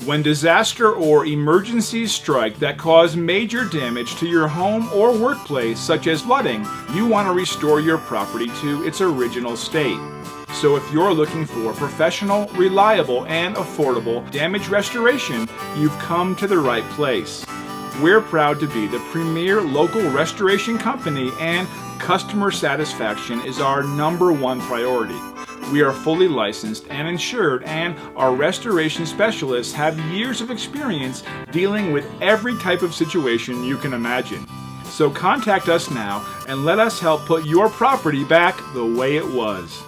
When disaster or emergencies strike that cause major damage to your home or workplace, such as flooding, you want to restore your property to its original state. So if you're looking for professional, reliable, and affordable damage restoration, you've come to the right place. We're proud to be the premier local restoration company, and customer satisfaction is our #1 priority. We are fully licensed and insured, and our restoration specialists have years of experience dealing with every type of situation you can imagine. So contact us now and let us help put your property back the way it was.